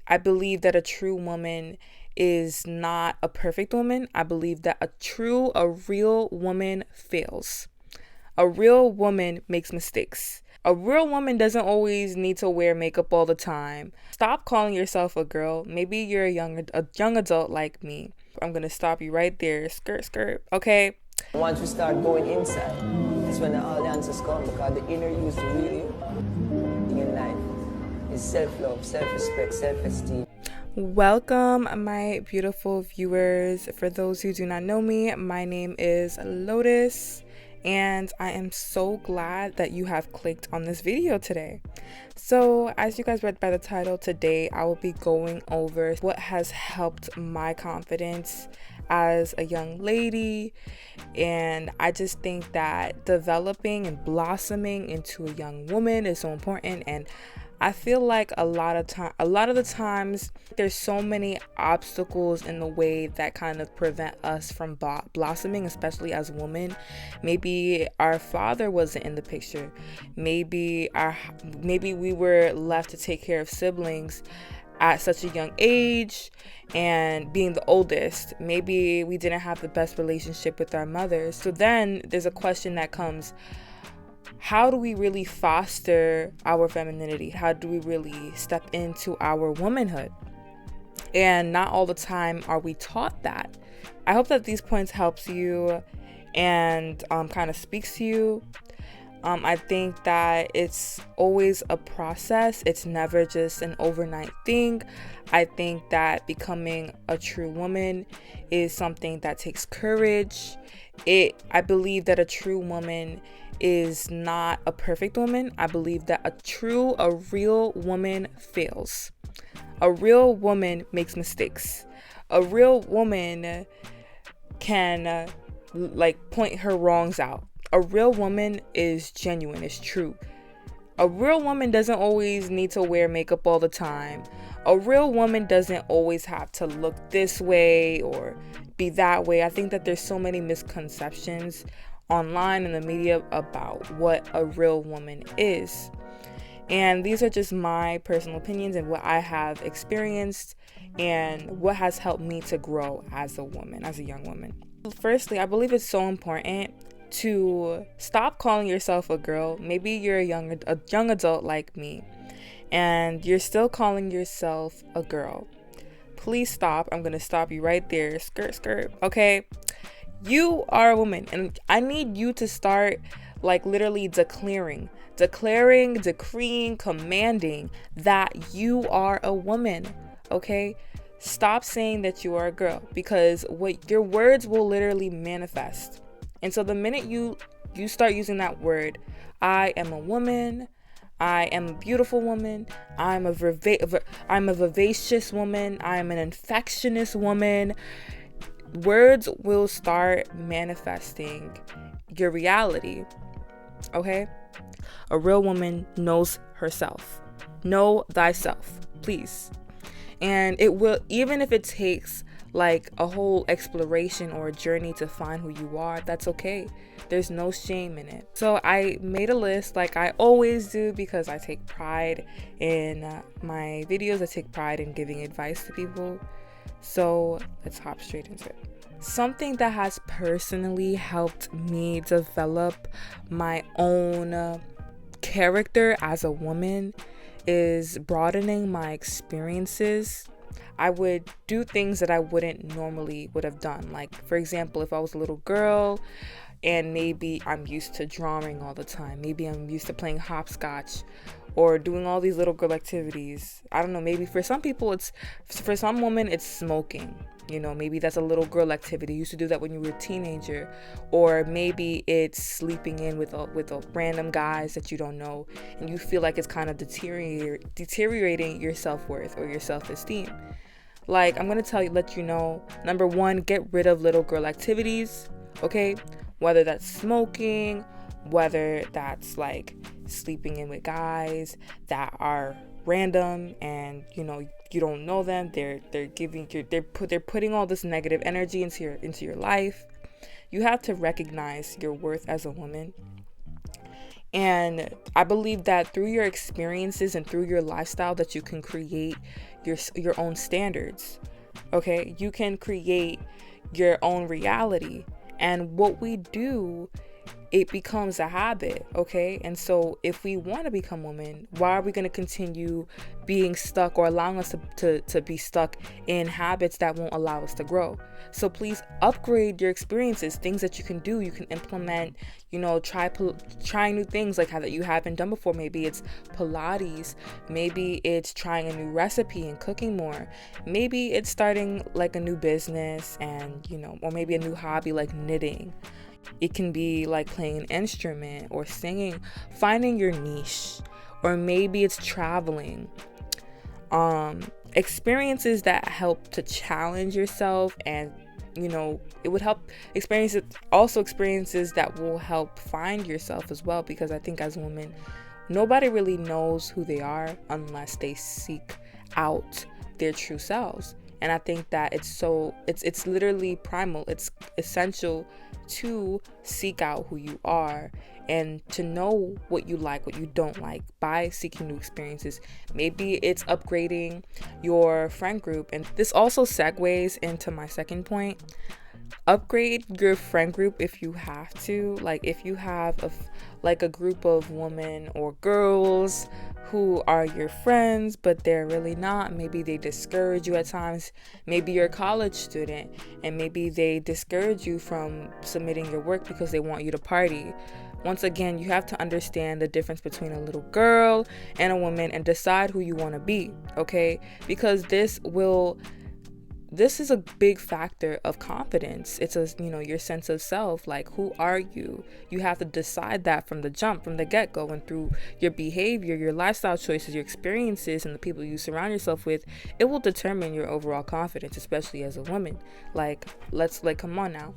I believe that a true woman is not a perfect woman. I believe that a real woman fails. A real woman makes mistakes. A real woman doesn't always need to wear makeup all the time. Stop calling yourself a girl. Maybe you're a young adult like me. I'm gonna stop you right there. Skirt, skirt. Okay. Once we start going inside, that's when all the answers come, because the inner you is the real you in life is self-love, self-respect, self-esteem. Welcome, my beautiful viewers. For those who do not know me, my name is Lotus, and I am so glad that you have clicked on this video today. So, as you guys read by the title, today I will be going over what has helped my confidence as a young lady. And I just think that developing and blossoming into a young woman is so important. And I feel like a lot of the times there's so many obstacles in the way that kind of prevent us from blossoming, especially as women. Maybe our father wasn't in the picture. Maybe we were left to take care of siblings at such a young age, and being the oldest, maybe we didn't have the best relationship with our mothers. So then there's a question that comes: how do we really foster our femininity? How do we really step into our womanhood? And not all the time are we taught that. I hope that these points helps you and kind of speaks to you. I think that it's always a process. It's never just an overnight thing. I think that becoming a true woman is something that takes courage. I believe that a true woman is not a perfect woman. I believe that a real woman fails. A real woman makes mistakes. A real woman can point her wrongs out. A real woman is genuine, is true. A real woman doesn't always need to wear makeup all the time. A real woman doesn't always have to look this way or be that way. I think that there's so many misconceptions online in the media about what a real woman is. And these are just my personal opinions and what I have experienced and what has helped me to grow as a woman, as a young woman. Firstly, I believe it's so important to stop calling yourself a girl. Maybe you're a young adult like me, and you're still calling yourself a girl. Please stop. I'm gonna stop you right there. Skirt, skirt. Okay. You are a woman, and I need you to start literally decreeing, commanding that you are a woman. Okay. Stop saying that you are a girl, because what your words will literally manifest. And so the minute you start using that word, I am a woman, I am a beautiful woman, I'm a vivacious woman, I am an infectious woman, words will start manifesting your reality. Okay? A real woman knows herself. Know thyself, please. And it will, even if it takes a whole exploration or a journey to find who you are, that's okay. There's no shame in it. So I made a list like I always do, because I take pride in my videos. I take pride in giving advice to people. So let's hop straight into it. Something that has personally helped me develop my own character as a woman is broadening my experiences. I would do things that I wouldn't normally would have done. Like, for example, if I was a little girl and maybe I'm used to drawing all the time, maybe I'm used to playing hopscotch or doing all these little girl activities. I don't know, maybe for some women it's smoking. Maybe that's a little girl activity. You used to do that when you were a teenager. Or maybe it's sleeping in with a random guys that you don't know, and you feel like it's kind of deteriorating your self-worth or your self-esteem. I'm going to let you know, number one, get rid of little girl activities, okay? Whether that's smoking, whether that's sleeping in with guys that are random and you don't know them. They're putting all this negative energy into your life. You have to recognize your worth as a woman. And I believe that through your experiences and through your lifestyle that you can create your own standards. Okay? You can create your own reality. And what we do, it becomes a habit, okay? And so if we want to become women, why are we going to continue being stuck or allowing us to be stuck in habits that won't allow us to grow? So please upgrade your experiences, things that you can do, you can implement, try new things like how that you haven't done before. Maybe it's Pilates, maybe it's trying a new recipe and cooking more, maybe it's starting like a new business and, or maybe a new hobby like knitting. It can be like playing an instrument or singing, finding your niche, or maybe it's traveling. Experiences that help to challenge yourself, and it would help experiences that will help find yourself as well, because I think as women, nobody really knows who they are unless they seek out their true selves. And I think that it's literally primal. It's essential to seek out who you are and to know what you like, what you don't like by seeking new experiences. Maybe it's upgrading your friend group. And this also segues into my second point. Upgrade your friend group if you have to. Like if you have a group of women or girls who are your friends, but they're really not. Maybe they discourage you at times. Maybe you're a college student and maybe they discourage you from submitting your work because they want you to party. Once again, you have to understand the difference between a little girl and a woman and decide who you want to be, okay? Because this is a big factor of confidence. It's your sense of self. Like, who are you? You have to decide that from the jump, from the get-go, and through your behavior, your lifestyle choices, your experiences, and the people you surround yourself with, it will determine your overall confidence, especially as a woman. Come on now.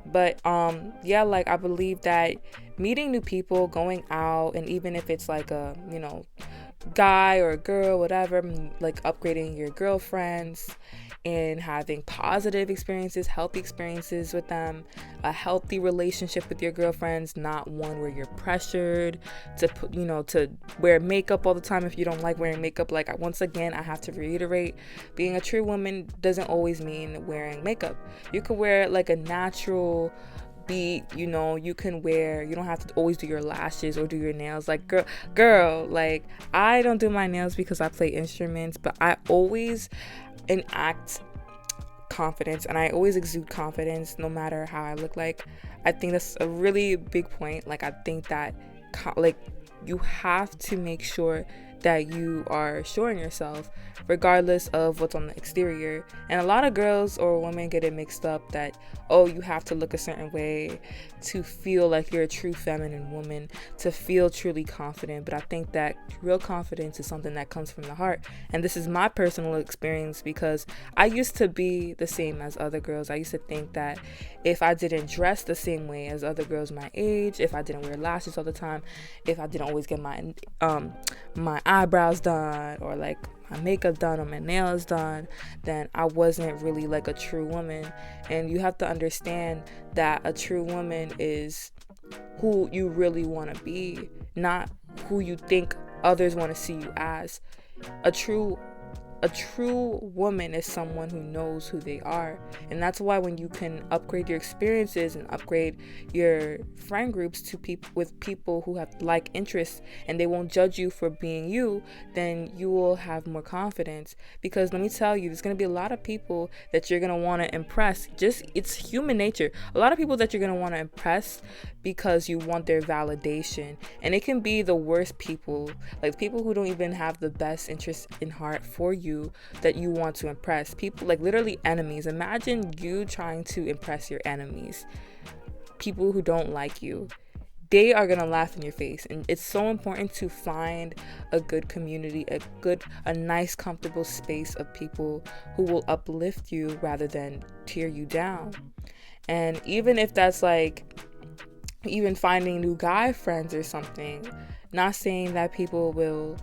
But I believe that meeting new people, going out, and even if it's like a guy or a girl, whatever, like upgrading your girlfriends and having positive experiences, healthy experiences with them, a healthy relationship with your girlfriends, not one where you're pressured to put, to wear makeup all the time if you don't like wearing makeup. Like, once again, I have to reiterate, being a true woman doesn't always mean wearing makeup. You could wear like a natural beat, you don't have to always do your lashes or do your nails. Like girl, like I don't do my nails because I play instruments, but I always enact confidence and I always exude confidence no matter how I look like. I think that's a really big point. Like, I think that you have to make sure that you are showing yourself regardless of what's on the exterior. And a lot of girls or women get it mixed up that, you have to look a certain way to feel like you're a true feminine woman, to feel truly confident. But I think that real confidence is something that comes from the heart. And this is my personal experience because I used to be the same as other girls. I used to think that if I didn't dress the same way as other girls my age, if I didn't wear lashes all the time, if I didn't always get my eyebrows done or like my makeup done or my nails done, then I wasn't really like a true woman. And you have to understand that a true woman is who you really want to be, not who you think others want to see you as. A true woman is someone who knows who they are. And that's why when you can upgrade your experiences and upgrade your friend groups to people who have like interests and they won't judge you for being you, then you will have more confidence. Because let me tell you, there's going to be a lot of people that you're going to want to impress. It's human nature. A lot of people that you're going to want to impress because you want their validation. And it can be the worst people, like people who don't even have the best interest in heart for you, that you want to impress. People, like literally enemies. Imagine you trying to impress your enemies, people who don't like you. They are gonna laugh in your face. And it's so important to find a good community, a nice comfortable space of people who will uplift you rather than tear you down. And even if that's like even finding new guy friends or something, not saying that people will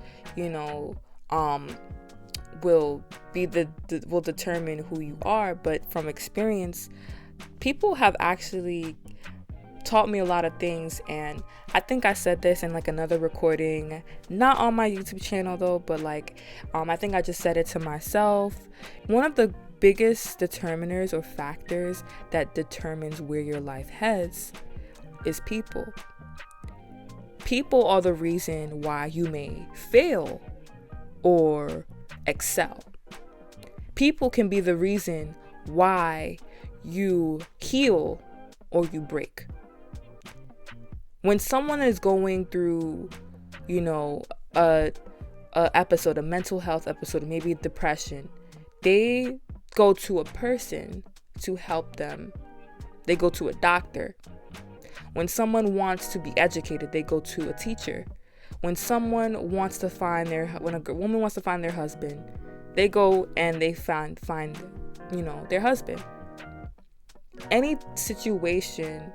will determine who you are, but from experience, people have actually taught me a lot of things. And I think I said this in like another recording, not on my YouTube channel though, but like I think I just said it to myself. One of the biggest determiners or factors that determines where your life heads is people. People are the reason why you may fail or excel. People can be the reason why you heal or you break. When someone is going through, a episode, a mental health episode, maybe depression, they go to a person to help them. They go to a doctor. When someone wants to be educated, they go to a teacher. When someone wants to find when a woman wants to find their husband, they go and they find their husband. Any situation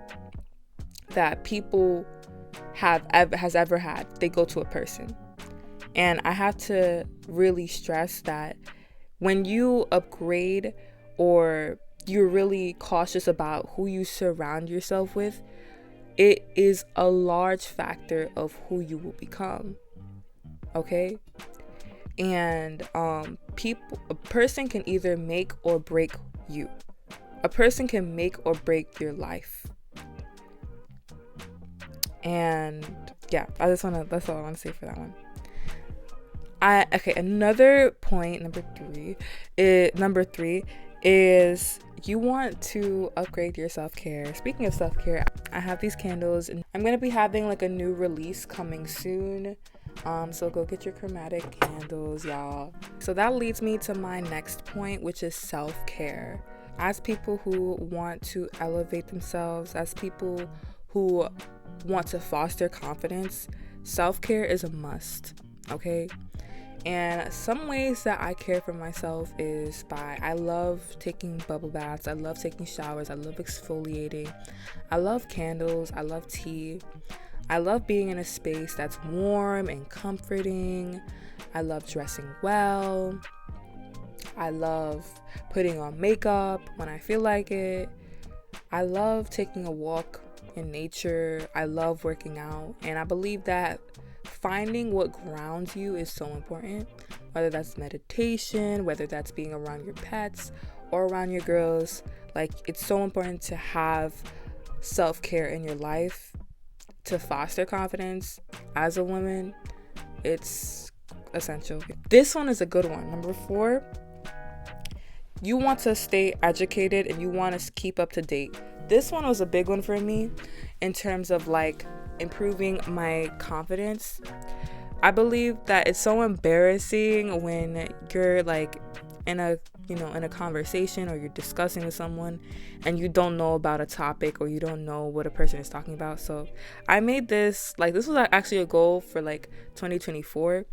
that people has ever had, they go to a person. And I have to really stress that when you upgrade or you're really cautious about who you surround yourself with, it is a large factor of who you will become. Okay? And a person can either make or break you. A person can make or break your life. And yeah, that's all I want to say for that one. Another point, number three is you want to upgrade your self-care. Speaking of self-care, I have these candles and I'm going to be having like a new release coming soon. So go get your chromatic candles, y'all. So that leads me to my next point, which is self-care. As people who want to elevate themselves, as people who want to foster confidence, self-care is a must, okay? And some ways that I care for myself is I love taking bubble baths, I love taking showers, I love exfoliating, I love candles, I love tea, I love being in a space that's warm and comforting, I love dressing well, I love putting on makeup when I feel like it, I love taking a walk in nature, I love working out, and I believe that finding what grounds you is so important, whether that's meditation, whether that's being around your pets or around your girls. Like, it's so important to have self-care in your life to foster confidence as a woman. It's essential. This one is a good one. Number 4, you want to stay educated and you want to keep up to date. This one was a big one for me in terms of like improving my confidence. I believe that it's so embarrassing when you're like in a conversation or you're discussing with someone and you don't know about a topic or you don't know what a person is talking about. So I made this was actually a goal for like 2024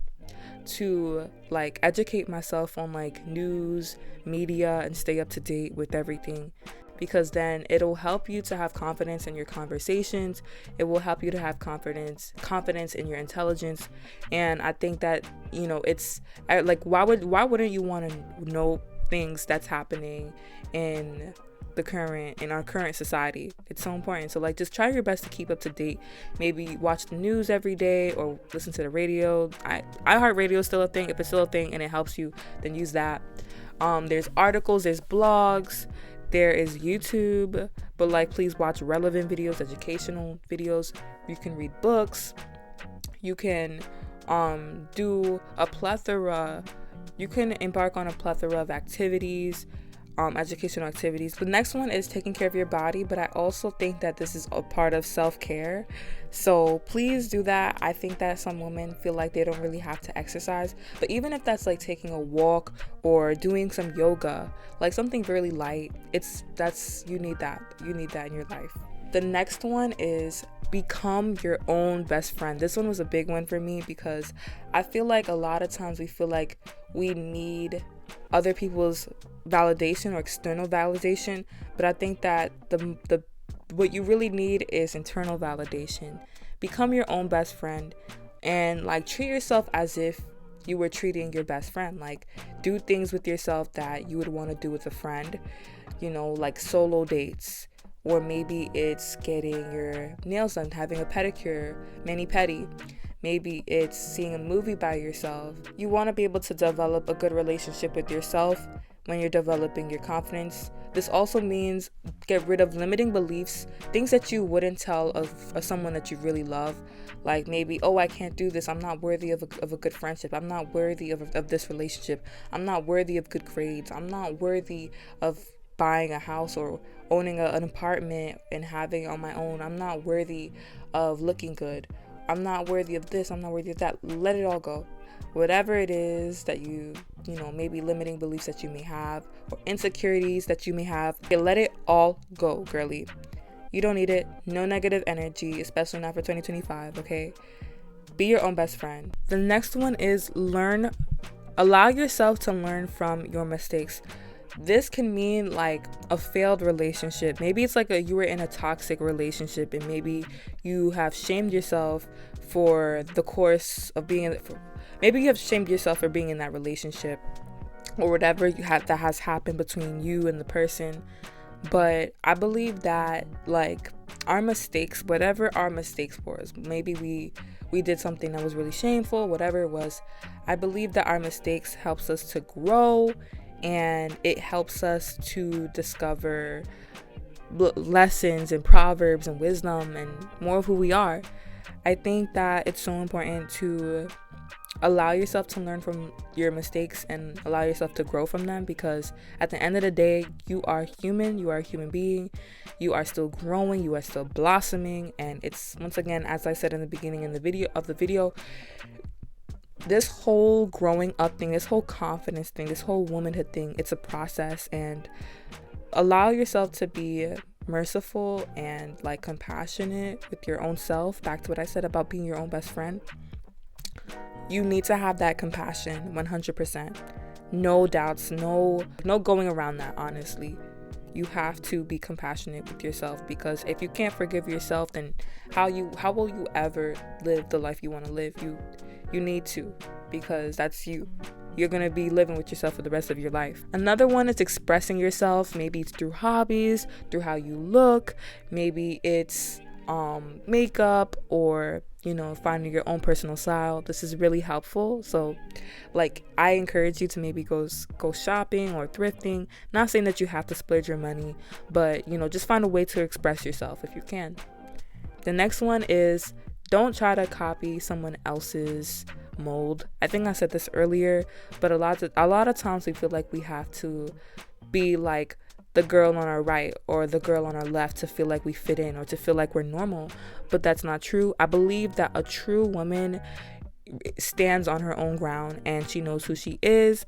to like educate myself on like news, media, and stay up to date with everything. Because then it'll help you to have confidence in your conversations. It will help you to have confidence in your intelligence. And I think that, it's like, why wouldn't you want to know things that's happening in our current society? It's so important. So like, just try your best to keep up to date. Maybe watch the news every day or listen to the radio. iHeartRadio is still a thing. If it's still a thing and it helps you, then use that. There's articles, there's blogs, there is YouTube, but like, please watch relevant videos, educational videos. You can read books. You can you can embark on a plethora of activities, educational activities. The next one is taking care of your body, but I also think that this is a part of self-care. So please do that. I think that some women feel like they don't really have to exercise, but even if that's like taking a walk or doing some yoga, like something really light, you need that in your life. The next one is become your own best friend. This one was a big one for me because I feel like a lot of times we feel like we need other people's validation or external validation, but I think that the what you really need is internal validation. Become your own best friend and like treat yourself as if you were treating your best friend. Like, do things with yourself that you would want to do with a friend, like solo dates, or maybe it's getting your nails done, having a pedicure, mani-pedi. Maybe it's seeing a movie by yourself. You want to be able to develop a good relationship with yourself when you're developing your confidence. This also means get rid of limiting beliefs, things that you wouldn't tell of someone that you really love. Like maybe, oh, I can't do this. I'm not worthy of a good friendship. I'm not worthy of this relationship. I'm not worthy of good grades. I'm not worthy of buying a house or owning an apartment and having it on my own. I'm not worthy of looking good. I'm not worthy of this. I'm not worthy of that. Let it all go. Whatever it is that you know, maybe limiting beliefs that you may have or insecurities that you may have, let it all go, girly. You don't need it. No negative energy, especially not for 2025, okay? Be your own best friend. The next one is allow yourself to learn from your mistakes. This can mean like a failed relationship. Maybe it's like you were in a toxic relationship and maybe you have shamed yourself for the course of being maybe you have shamed yourself for being in that relationship or whatever that has happened between you and the person. But I believe that like our mistakes, whatever our mistakes was, maybe we did something that was really shameful, whatever it was, I believe that our mistakes helps us to grow, and it helps us to discover lessons and proverbs and wisdom and more of who we are. I think that it's so important to allow yourself to learn from your mistakes and allow yourself to grow from them, because at the end of the day, you are human, you are a human being, you are still growing, you are still blossoming. And it's, once again, as I said in the beginning of the video, this whole growing up thing, this whole confidence thing, this whole womanhood thing, it's a process. And allow yourself to be merciful and like compassionate with your own self. Back to what I said about being your own best friend. You need to have that compassion 100%. No doubts, no going around that, honestly. You have to be compassionate with yourself, because if you can't forgive yourself, then how will you ever live the life you want to live? You need to, because that's you. You're going to be living with yourself for the rest of your life. Another one is expressing yourself. Maybe it's through hobbies, through how you look. Maybe it's makeup, or finding your own personal style. This is really helpful. So like I encourage you to maybe go shopping or thrifting. Not saying that you have to splurge your money, but just find a way to express yourself if you can. The next one is, don't try to copy someone else's mold. I think I said this earlier, but a lot of times we feel like we have to be like the girl on our right or the girl on our left to feel like we fit in or to feel like we're normal. But that's not true. I believe that a true woman stands on her own ground, and she knows who she is,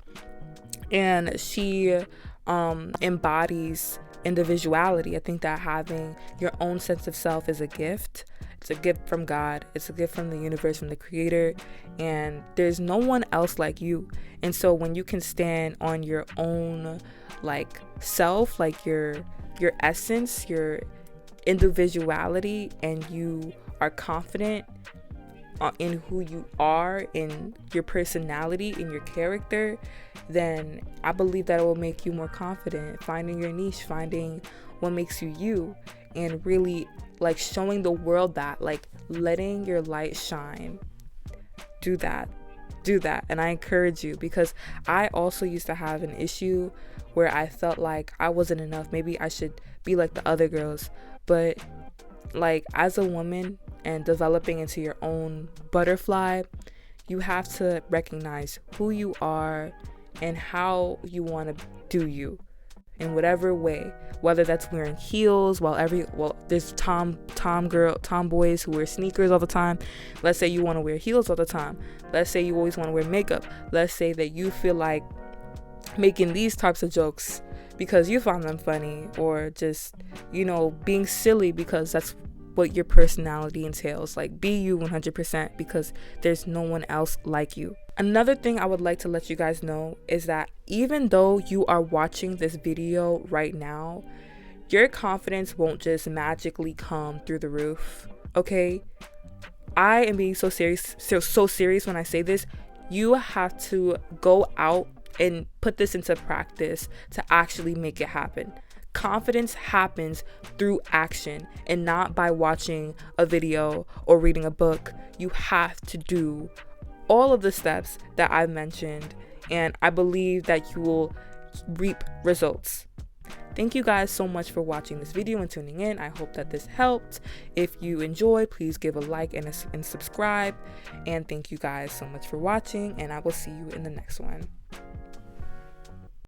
and she embodies individuality. I think that having your own sense of self is a gift. It's a gift from God. It's a gift from the universe, from the creator, and there's no one else like you. And so when you can stand on your own like self, like your essence, your individuality, and you are confident in who you are, in your personality, in your character, then I believe that it will make you more confident, finding your niche, finding what makes you you, and really like showing the world that, like, letting your light shine. Do that. And I encourage you, because I also used to have an issue where I felt like I wasn't enough. Maybe I should be like the other girls. But like, as a woman and developing into your own butterfly, you have to recognize who you are and how you want to do you in whatever way, whether that's wearing heels there's tomboys who wear sneakers all the time. Let's say you want to wear heels all the time. Let's say you always want to wear makeup. Let's say that you feel like making these types of jokes because you find them funny, or just being silly because that's what your personality entails. Like, be you 100%, because there's no one else like you. Another thing I would like to let you guys know is that even though you are watching this video right now, your confidence won't just magically come through the roof, okay? I am being so serious when I say this. You have to go out and put this into practice to actually make it happen. Confidence happens through action and not by watching a video or reading a book. You have to do all of the steps that I've mentioned, and I believe that you will reap results. Thank you guys so much for watching this video and tuning in. I hope that this helped. If you enjoyed, please give a like and subscribe. And thank you guys so much for watching, and I will see you in the next one.